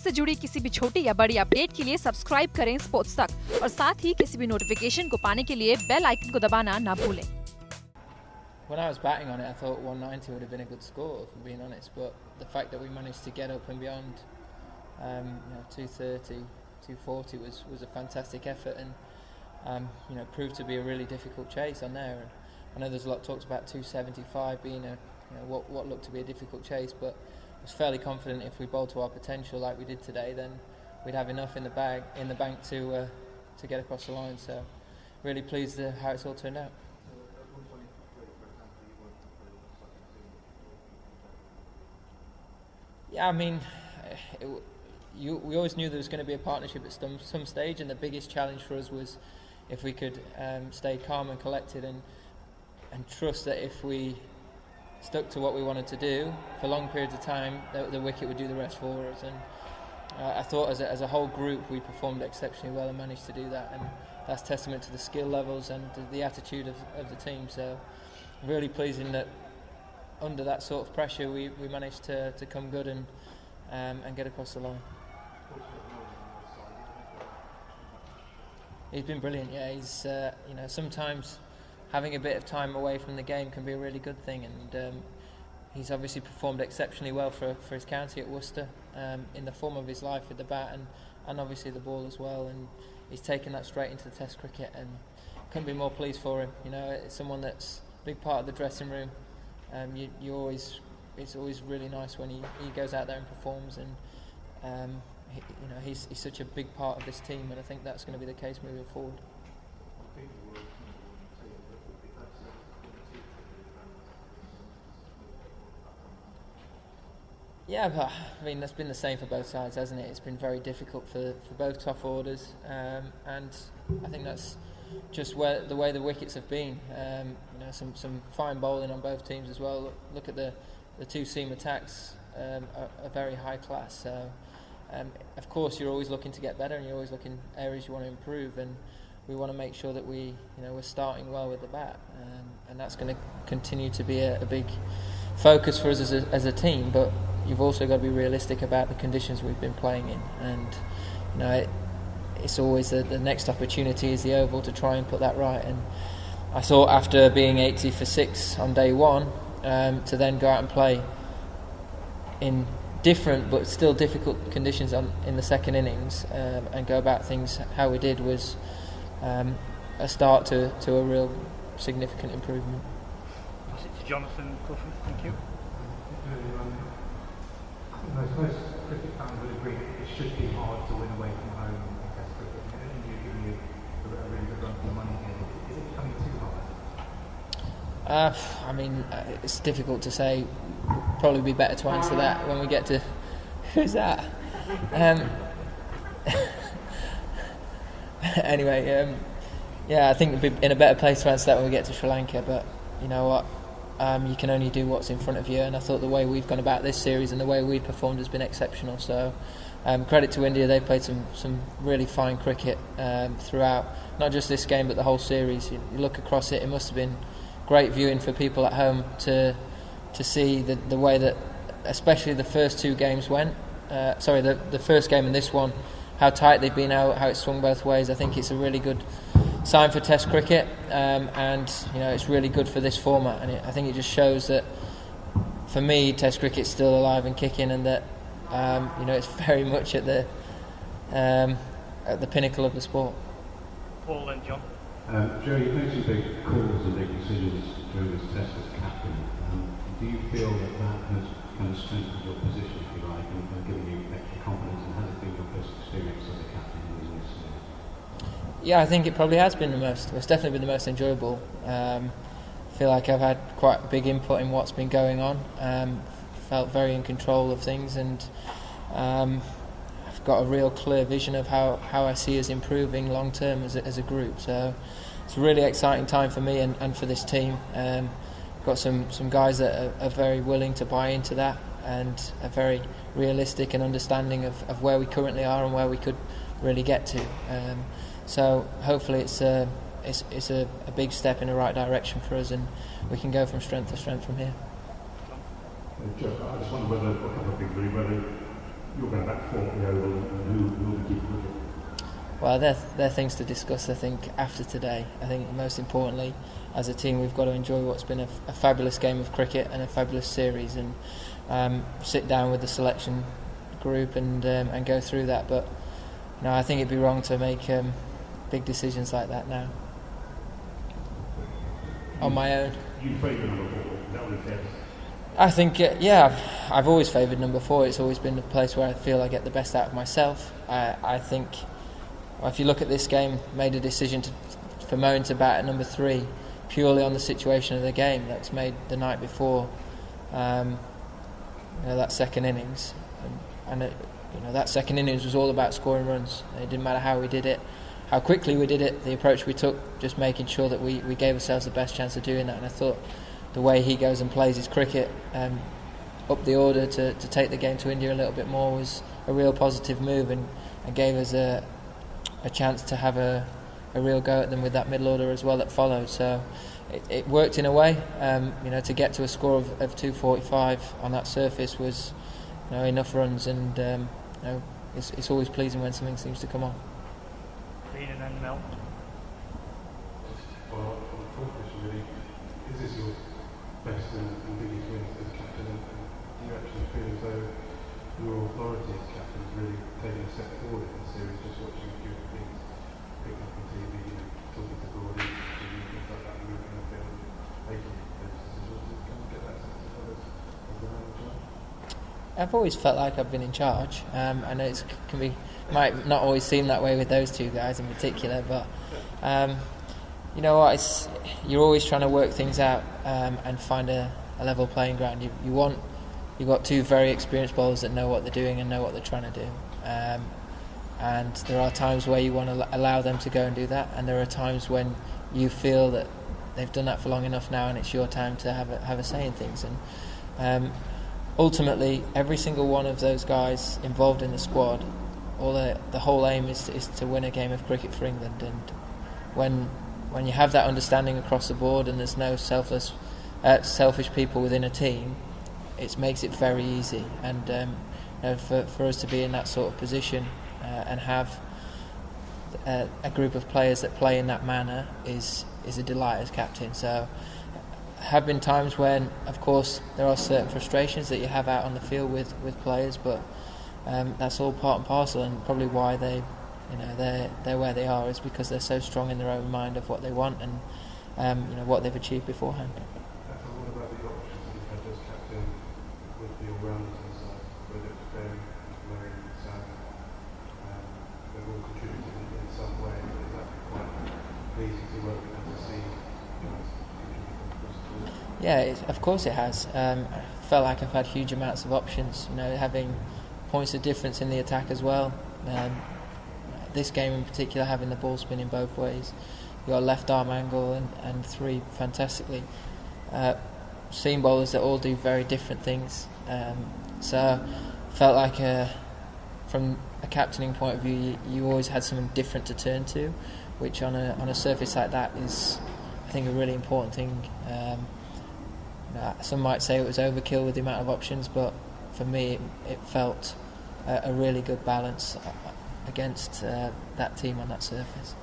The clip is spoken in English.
Sports से जुड़ी किसी भी छोटी या बड़ी अपडेट के लिए सब्सक्राइब करें स्पोर्ट्स तक और साथ ही किसी भी नोटिफिकेशन को पाने के लिए बेल आइकन को दबाना ना भूलें। When I was batting on it, I thought 190 would have been a good score, if I'm being honest. But the fact that we managed to get up and beyond, 230, 240 was a fantastic effort, and proved to be a really difficult chase on there. And I know there's a lot talked about 275 being what looked to be a difficult chase, but I was fairly confident if we bowled to our potential like we did today, then we'd have enough in the bank to get across the line. So really pleased how it's all turned out. Yeah, I mean, we always knew there was going to be a partnership at some stage, and the biggest challenge for us was if we could stay calm and collected and trust that if we stuck to what we wanted to do for long periods of time, the wicket would do the rest for us. And I thought as a whole group we performed exceptionally well and managed to do that, and that's testament to the skill levels and the attitude of the team. So really pleasing that under that sort of pressure we managed to come good and get across the line. He's been brilliant. Yeah, he's sometimes having a bit of time away from the game can be a really good thing, and he's obviously performed exceptionally well for his county at Worcester in the form of his life with the bat and obviously the ball as well, and he's taken that straight into the Test cricket, and couldn't be more pleased for him. It's someone that's a big part of the dressing room. It's always really nice when he goes out there and performs, and he's such a big part of this team, and I think that's going to be the case moving forward. Yeah, but I mean that's been the same for both sides, hasn't it? It's been very difficult for both top orders, and I think that's just the way the wickets have been. Some fine bowling on both teams as well. Look at the two seam attacks, are very high class. So of course you're always looking to get better, and you're always looking areas you want to improve, and we want to make sure that we're starting well with the bat, and that's going to continue to be a big focus for us as a team. But you've also got to be realistic about the conditions we've been playing in, and it's always the next opportunity is the Oval to try and put that right. And I thought after being 80 for 6 on day one, to then go out and play in different but still difficult conditions in the second innings, and go about things how we did was a start to a real significant improvement. Pass it to Jonathan Clifford, thank you. I think most cricket fans would agree that it should be hard to win away from home in Test cricket. And you're giving you a really good run for the money here. Is it becoming too hard? I mean, it's difficult to say. Probably be better to answer that when we get to who's that. Anyway, yeah, I think we'll be in a better place to answer that when we get to Sri Lanka. But you know what? You can only do what's in front of you, and I thought the way we've gone about this series and the way we've performed has been exceptional. So credit to India, they've played some really fine cricket throughout, not just this game but the whole series. You look across it, it must have been great viewing for people at home to see the way that especially the first two games went. The first game and this one, how tight they've been, how it swung both ways. I think it's a really good sign for Test cricket, and it's really good for this format, and I think it just shows that for me Test cricket's still alive and kicking, and that it's very much at the pinnacle of the sport. Paul and John. Joe, you've made some big calls and big decisions during this Test as captain. Do you feel that has kind of strengthened your position, if you like, and given you extra confidence, and has it been your first experience as a captain in this series? Yeah, I think it probably has been it's definitely been the most enjoyable. Feel like I've had quite big input in what's been going on. Felt very in control of things, and I've got a real clear vision of how I see us improving long term as a group. So it's a really exciting time for me and for this team. Got some guys that are very willing to buy into that and are very realistic and understanding of where we currently are and where we could really get to. So hopefully it's a big step in the right direction for us, and we can go from strength to strength from here. Joe, I just wonder whether a couple of things really, whether you're going back 4 at the Oval, and who will be keeping the wicket? Well, they're things to discuss, I think, after today. I think most importantly, as a team, we've got to enjoy what's been a fabulous game of cricket and a fabulous series, and sit down with the selection group and go through that. But I think it'd be wrong to make big decisions like that now. On my own. You favour number 4, is that what it says? I think, I've always favoured number 4. It's always been the place where I feel I get the best out of myself. I think, if you look at this game, made a decision for Moeen to bat at number 3 purely on the situation of the game that's made the night before. That second innings, and that second innings was all about scoring runs. It didn't matter how we did it, how quickly we did it, the approach we took, just making sure that we gave ourselves the best chance of doing that. And I thought the way he goes and plays his cricket up the order to take the game to India a little bit more was a real positive move, and gave us a chance to have a real go at them with that middle order as well that followed. So it worked in a way. To get to a score of 245 on that surface was enough runs, and it's always pleasing when something seems to come on. Dean and then Mel. Well, on the fourth question, really, is this your best and biggest win as captain? And do you actually feel as though your authority as captain has really taken a step forward in the series, just watching a few things picked up on TV, talking to Gordy, things like that, moving the field, making those decisions? Can you get that sense of others as the manager? I've always felt like I've been in charge. I know it might not always seem that way with those two guys in particular, but you know what? You're always trying to work things out and find a level playing ground. You've got two very experienced bowlers that know what they're doing and know what they're trying to do. And there are times where you want to allow them to go and do that, and there are times when you feel that they've done that for long enough now, and it's your time to have a say in things. And ultimately, every single one of those guys involved in the squad, the whole aim is to win a game of cricket for England. And when you have that understanding across the board, and there's no selfish people within a team, it makes it very easy. And for us to be in that sort of position and have a group of players that play in that manner is a delight as captain. So have been times when, of course, there are certain frustrations that you have out on the field with players, but that's all part and parcel, and probably why they're where they are is because they're so strong in their own mind of what they want and what they've achieved beforehand. What about the options that you've had as captain with the all-rounders on the side, whether it's Ben, Moeen, Sam? They've all contributed in some way. Is that quite pleasing to work with and to see guys contributing across the board? Yeah, of course it has. I felt like I've had huge amounts of options, having points of difference in the attack as well. This game in particular, having the ball spinning both ways, you got left arm angle and 3 fantastically seam bowlers that all do very different things. So felt like from a captaining point of view, you always had something different to turn to, which on a surface like that is, I think, a really important thing. Some might say it was overkill with the amount of options, but for me it felt a really good balance against that team on that surface.